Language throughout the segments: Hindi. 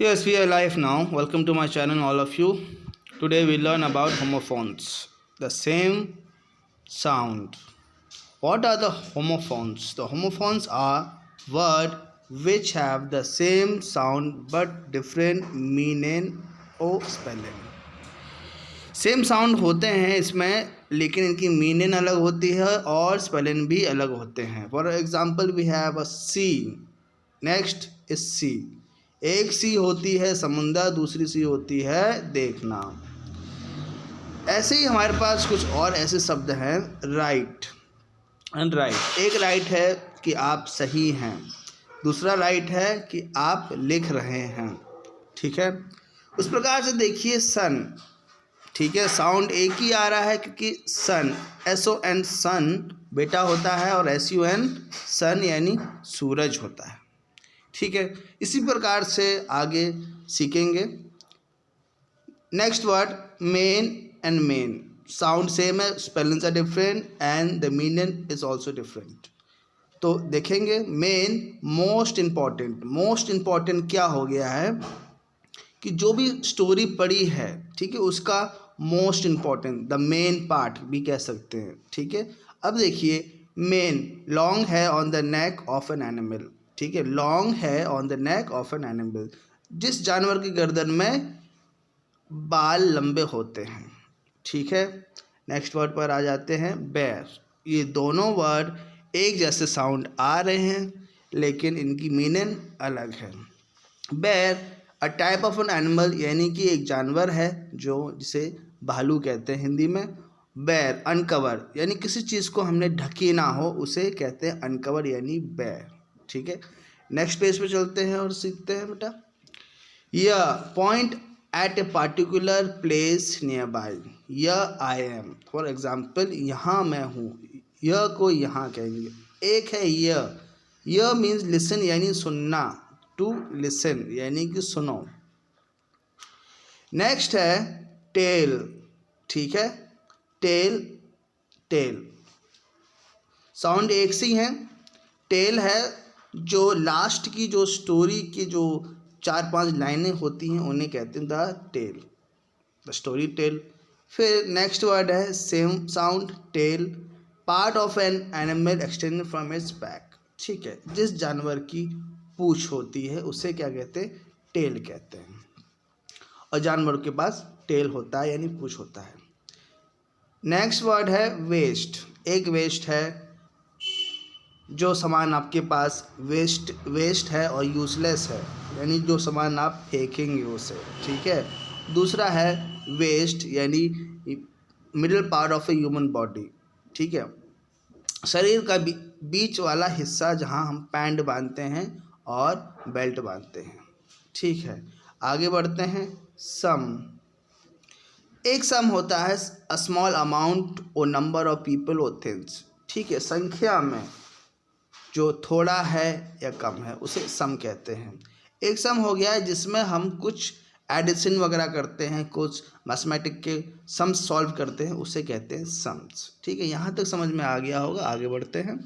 Yes, we are live now. Welcome to my channel, all of you. Today we learn about homophones, the same sound. What are the homophones? The homophones are words which have the same sound but different meaning or spelling. Same sound होते हैं इसमें, लेकिन इनकी मीनिंग अलग होती है और स्पेलिंग भी अलग होते हैं. For example we have a sea. Next is see. एक सी होती है समुंदर, दूसरी सी होती है देखना. ऐसे ही हमारे पास कुछ और ऐसे शब्द हैं. Right and right. एक राइट है कि आप सही हैं, दूसरा राइट है कि आप लिख रहे हैं. ठीक है. उस प्रकार से देखिए सन. ठीक है, साउंड एक ही आ रहा है क्योंकि सन, SON सन बेटा होता है और SUN सन यानी सूरज होता है. ठीक है, इसी प्रकार से आगे सीखेंगे. Next word main and mane. Sound same है, spellings are different and the meaning is also different. तो देखेंगे मेन. मोस्ट इम्पॉर्टेंट क्या हो गया है कि जो भी स्टोरी पढ़ी है, ठीक है, उसका most important, the main part भी कह सकते हैं. ठीक है. अब देखिए मेन लॉन्ग है on the neck of an animal. ठीक है, लॉन्ग है on the neck of an animal. जिस जानवर की गर्दन में बाल लंबे होते हैं. ठीक है. नेक्स्ट वर्ड पर आ जाते हैं बेयर. ये दोनों वर्ड एक जैसे साउंड आ रहे हैं लेकिन इनकी मीनिंग अलग है. Bear a type of an animal यानी कि एक जानवर है जो जिसे भालू कहते हैं हिंदी में. बेयर अनकवर यानी किसी चीज़ को हमने ढकी ना हो उसे कहते हैं अनकवर यानी बेयर. ठीक है. नेक्स्ट पेज पे चलते हैं और सीखते हैं बेटा. यह point at a particular place near by. यह आई एम. फॉर एग्जाम्पल यहाँ मैं हूँ. यह को यहाँ कहेंगे. एक है यह मीन्स लिसन यानी सुनना. टू लिसन यानी कि सुनो. नेक्स्ट है टेल. ठीक है, टेल साउंड एक सी है. टेल है जो लास्ट की जो स्टोरी की जो 4-5 लाइनें होती हैं उन्हें कहते हैं the tale, the story tale. फिर नेक्स्ट वर्ड है same sound tail. Part of an animal extended from its back. ठीक है, जिस जानवर की पूंछ होती है उसे क्या कहते हैं, टेल कहते हैं. और जानवरों के पास टेल होता है यानी पूंछ होता है. नेक्स्ट वर्ड है वेस्ट. एक वेस्ट है जो सामान आपके पास वेस्ट है और यूजलेस है यानी जो सामान आप फेंकेंगे उसे. ठीक है. दूसरा है वेस्ट यानी middle part of a human body. ठीक है, शरीर का बीच वाला हिस्सा जहां हम पैंट बांधते हैं और बेल्ट बांधते हैं. ठीक है, आगे बढ़ते हैं. सम. एक सम होता है अ स्मॉल अमाउंट और नंबर ऑफ पीपल और थिंग्स. ठीक है, संख्या में जो थोड़ा है या कम है उसे सम कहते हैं. एक सम हो गया है जिसमें हम कुछ एडिशन वगैरह करते हैं, कुछ मैथमेटिक के सम्स सॉल्व करते हैं, उसे कहते हैं सम्स. ठीक है, यहाँ तक समझ में आ गया होगा. आगे बढ़ते हैं.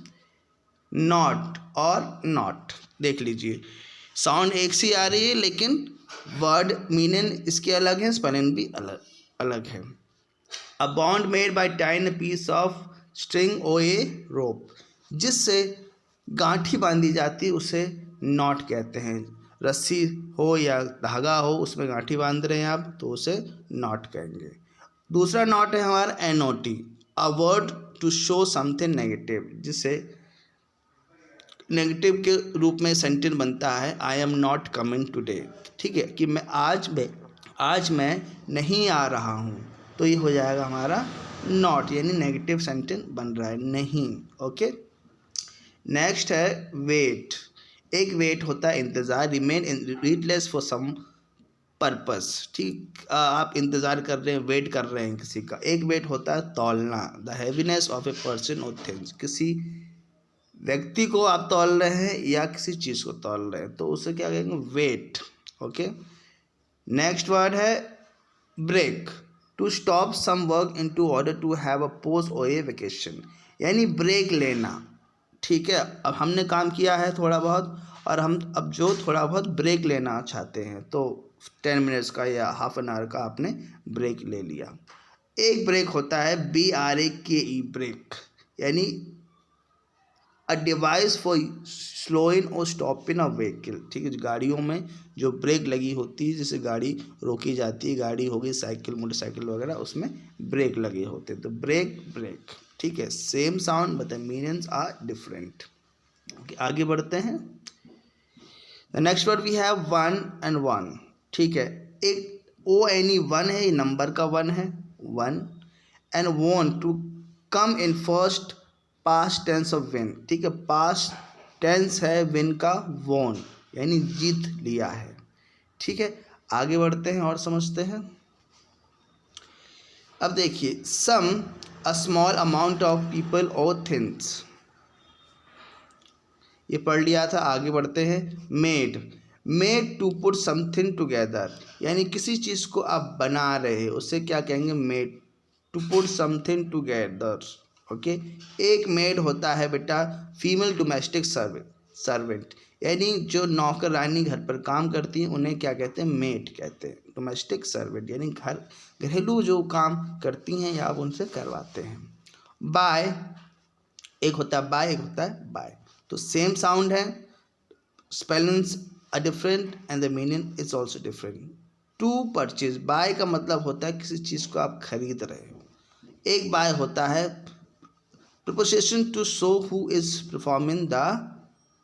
नॉट और नॉट देख लीजिए. साउंड एक सी आ रही है लेकिन वर्ड मीनिंग इसके अलग है, स्पेलिंग भी अलग है. A bond made by tying a piece of string और ए रोप. जिससे गांठी बांधी जाती है उसे नॉट कहते हैं. रस्सी हो या धागा हो उसमें गांठी बांध रहे हैं आप तो उसे नॉट कहेंगे. दूसरा नॉट है हमारा NOT. A word to show something negative. जिससे नेगेटिव के रूप में सेंटेंस बनता है I am not coming today. ठीक है, कि मैं आज मैं नहीं आ रहा हूँ, तो ये हो जाएगा हमारा नॉट यानी नेगेटिव सेंटेंस बन रहा है नहीं. ओके. नेक्स्ट है वेट. एक वेट होता है इंतज़ार. Remain readiness for some purpose. ठीक, आप इंतज़ार कर रहे हैं, वेट कर रहे हैं किसी का. एक वेट होता है तौलना. The heaviness of a person और थिंग्स. किसी व्यक्ति को आप तौल रहे हैं या किसी चीज़ को तौल रहे हैं तो उसे क्या कहेंगे, वेट. ओके. नेक्स्ट वर्ड है break. To stop some work in to order to have a pause और ए वेकेशन यानी ब्रेक लेना. ठीक है, अब हमने काम किया है थोड़ा बहुत और हम अब जो थोड़ा बहुत ब्रेक लेना चाहते हैं तो 10 मिनट्स का या हाफ एन आवर का आपने ब्रेक ले लिया। एक ब्रेक होता है BRAKE ब्रेक, यानी अ डिवाइस फॉर स्लोइंग और स्टॉपिंग अ व्हीकल। ठीक है, गाड़ियों में जो ब्रेक लगी होती है, जैसे गाड़ी रोकी जाती है, गाड़ी हो गई साइकिल मोटरसाइकिल वगैरह, उसमें ब्रेक लगे होते हैं, तो ब्रेक। ठीक है, same sound but the meanings are different. आगे बढ़ते हैं। The next word we have one and won. ठीक है, एक ONE वन है, ये नंबर का वन है, one. And won to come in first past tense of win. ठीक है, पास्ट टेंस है विन का, वॉन यानी जीत लिया है। ठीक है, आगे बढ़ते हैं और समझते हैं। अब देखिए, some a small amount of people और थिंग्स, ये पढ़ लिया था। आगे बढ़ते हैं। Made to put something together, यानी किसी चीज़ को आप बना रहे हो, उससे क्या कहेंगे, made to put something together. Okay, एक मेड होता है बेटा फीमेल डोमेस्टिक सर्वेंट, यानी जो नौकरानी घर पर काम करती हैं उन्हें क्या कहते हैं, मेड कहते हैं। डोमेस्टिक सर्वेंट यानी घरेलू जो काम करती हैं या आप उनसे करवाते हैं। बाय, एक होता है बाय, एक होता है बाय, तो सेम साउंड है, spellings are different and the meaning is also different. To purchase, buy का मतलब होता है किसी चीज़ को आप खरीद रहे हो। एक बाय होता है preposition to show who is performing the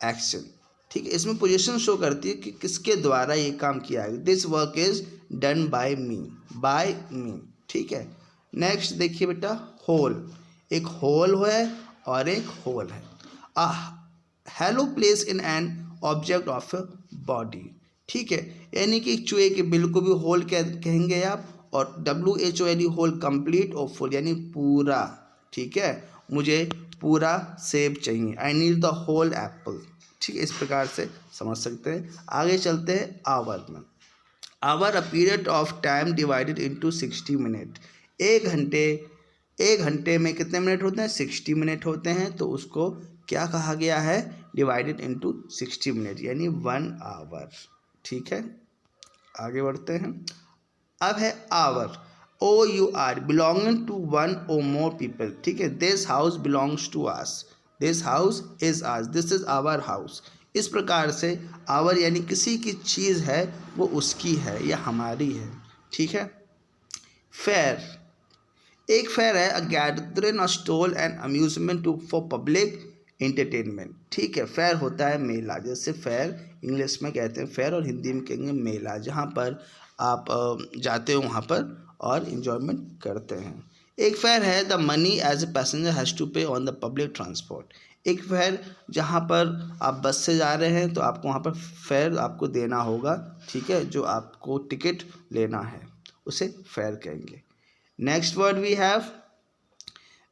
action. ठीक है, इसमें पोजीशन शो करती है कि किसके द्वारा ये काम किया है। This work is done by me. ठीक है, नेक्स्ट देखिए बेटा, होल, एक होल है और एक होल है। A hollow place in an object of body. ठीक है, यानी कि चूहे के बिल को भी होल कहेंगे आप, और WHOL होल, कंप्लीट और फुल यानी पूरा। ठीक है, मुझे पूरा सेब चाहिए, I need the whole apple. ठीक है, इस प्रकार से समझ सकते हैं। आगे चलते हैं आवर में। Hour a period of time divided into 60 minute. एक घंटे में कितने मिनट होते हैं, 60 मिनट होते हैं, तो उसको क्या कहा गया है, डिवाइडेड इनटू 60 मिनट यानी 1 आवर। ठीक है, आगे बढ़ते हैं। अब है our, OUR, belonging to one or more people. ठीक है, this house belongs to us, this house is us, this is our house. इस प्रकार से आवर यानी किसी की चीज़ है वो उसकी है या हमारी है। ठीक है, फेयर, एक फेयर है a gathering, a stall and amusement to for public entertainment. ठीक है, फेयर होता है मेला, जैसे फेयर इंग्लिश में कहते हैं फेयर और हिंदी में कहेंगे मेला, जहाँ पर आप जाते हो वहाँ पर और इन्जॉयमेंट करते हैं। एक फेयर है the money as a passenger has to pay on the public transport. एक फेयर जहाँ पर आप बस से जा रहे हैं तो आपको वहाँ पर फेयर आपको देना होगा। ठीक है, जो आपको टिकट लेना है उसे फेयर कहेंगे। Next word we have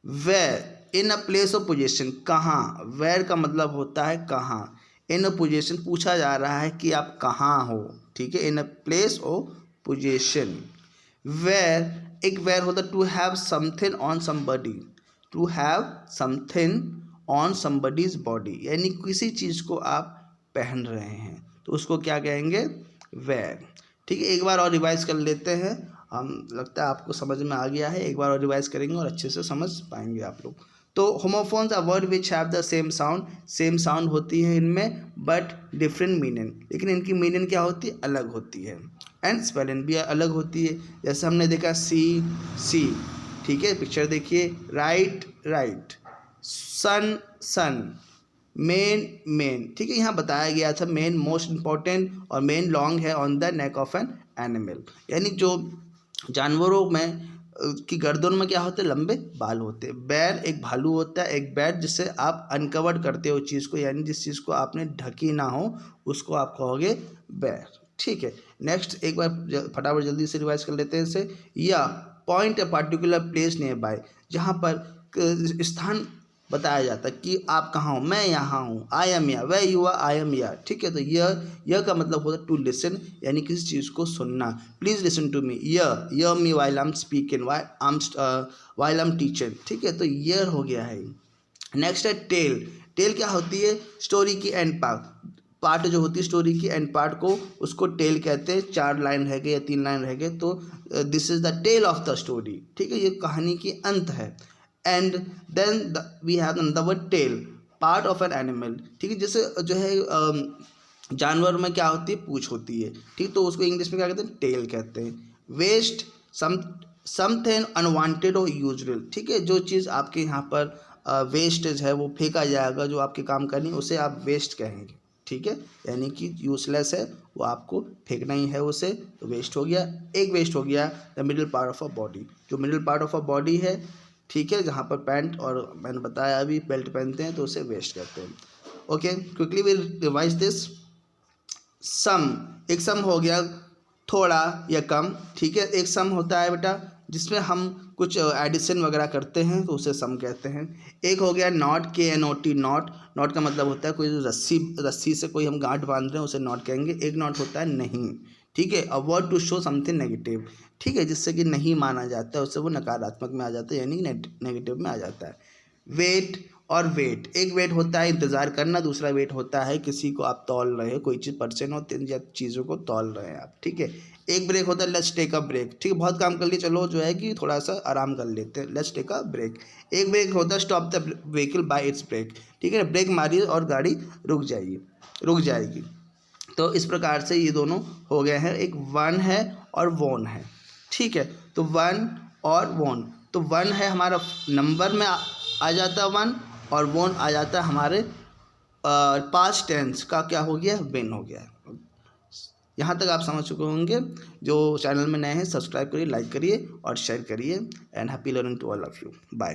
where, in a place of position, कहाँ। वेयर का मतलब होता है कहाँ। इन अ पोजीशन, पूछा जा रहा है कि आप कहाँ हो। ठीक है, in a place of position. Wear, एक वेयर होता है to have something on somebody, to have something on somebody's body, यानी किसी चीज़ को आप पहन रहे हैं तो उसको क्या कहेंगे, वेयर। ठीक है, एक बार और रिवाइज कर लेते हैं, हम लगता है आपको समझ में आ गया है, एक बार और रिवाइज करेंगे और अच्छे से समझ पाएंगे आप लोग। तो homophones are word which have the same sound, same sound होती है इनमें बट डिफरेंट मीनिंग, लेकिन इनकी मीनिंग क्या होती है, अलग होती है, एंड स्पेलिंग भी अलग होती है। जैसे हमने देखा सी। ठीक है, पिक्चर देखिए, राइट, सन, मेन। ठीक है, यहाँ बताया गया था मेन मोस्ट इंपॉर्टेंट, और मेन लॉन्ग है on the neck of an animal, यानी जो जानवरों में की गर्दन में क्या होते हैं, लंबे बाल होते हैं। बैर एक भालू होता है, एक बैर जिससे आप अनकवर्ड करते हो चीज़ को, यानी जिस चीज़ को आपने ढकी ना हो उसको आप कहोगे बैर। ठीक है, नेक्स्ट एक बार फटाफट जल्दी से रिवाइज कर लेते हैं इसे। या point a particular place near bye, जहाँ पर स्थान बताया जाता है कि आप कहाँ हो, मैं यहाँ हूँ, आई एम या, way you are, I am या। ठीक है, तो यह का मतलब होता है टू लिसन, यानी किसी चीज़ को सुनना। प्लीज़ लिसन टू मी, य me while I am speaking, while I am teaching. ठीक है, तो ईयर हो गया है। नेक्स्ट है टेल क्या होती है, स्टोरी की एंड पार्ट जो होती है स्टोरी की, एंड पार्ट को उसको टेल कहते हैं। 4 लाइन रह गए या 3 लाइन रह गए तो this is the tale of the story, ठीक है, ये कहानी की अंत है। And then we have the word tale, part of an animal, ठीक है, जैसे जो है जानवर में क्या होती है, पूंछ होती है, ठीक, तो उसको इंग्लिश में क्या कहते हैं, टेल कहते हैं। वेस्ट समथिंग अनवांटेड और यूजुअल, ठीक है, जो चीज़ आपके यहाँ पर वेस्टेज है वो फेंका जाएगा, जो आपके काम का नहीं, उसे आप वेस्ट कहेंगे, ठीक है, यानी कि यूजलेस है, वो आपको फेंकना ही है उसे, तो वेस्ट हो गया। एक वेस्ट हो गया the middle part of a body, जो middle part of a body है, ठीक है, जहाँ पर पैंट और मैंने बताया अभी बेल्ट पहनते हैं तो उसे वेस्ट कहते हैं। Okay, quickly will revise this. Sum, एक सम हो गया थोड़ा या कम, ठीक है, एक सम होता है बेटा जिसमें हम कुछ एडिशन वगैरह करते हैं तो उसे सम कहते हैं। एक हो गया नॉट, KNOT, नॉट, नॉट का मतलब होता है कोई रस्सी से कोई हम गांठ बांध रहे हैं उसे नॉट कहेंगे। एक नॉट होता है नहीं, ठीक है, a word to show something negative, ठीक है, जिससे कि नहीं माना जाता है उससे वो नकारात्मक में आ जाता है, यानी नेगेटिव में आ जाता है। वेट और वेट, एक वेट होता है इंतज़ार करना, दूसरा वेट होता है किसी को आप तौल रहे हो, कोई चीज़ पर्सन हो या चीज़ों को तौल रहे हैं आप, ठीक है। एक ब्रेक होता है लेट्स टेक अ ब्रेक, ठीक है, बहुत काम कर लिए, चलो जो है कि थोड़ा सा आराम कर लेते हैं, लेट्स टेक अ ब्रेक। एक ब्रेक होता है stop the vehicle by its brake, ठीक है, ब्रेक मारिए और गाड़ी रुक जाएगी। तो इस प्रकार से ये दोनों हो गए हैं, एक वन है और वोन है, ठीक है, तो वन और वोन, तो वन है हमारा नंबर में आ जाता है वन, और वोन आ जाता है हमारे पास्ट टेंस का, क्या हो गया, वेन हो गया। यहाँ तक आप समझ चुके होंगे। जो चैनल में नए हैं सब्सक्राइब करिए, लाइक करिए और शेयर करिए, and happy learning to all of you. Bye.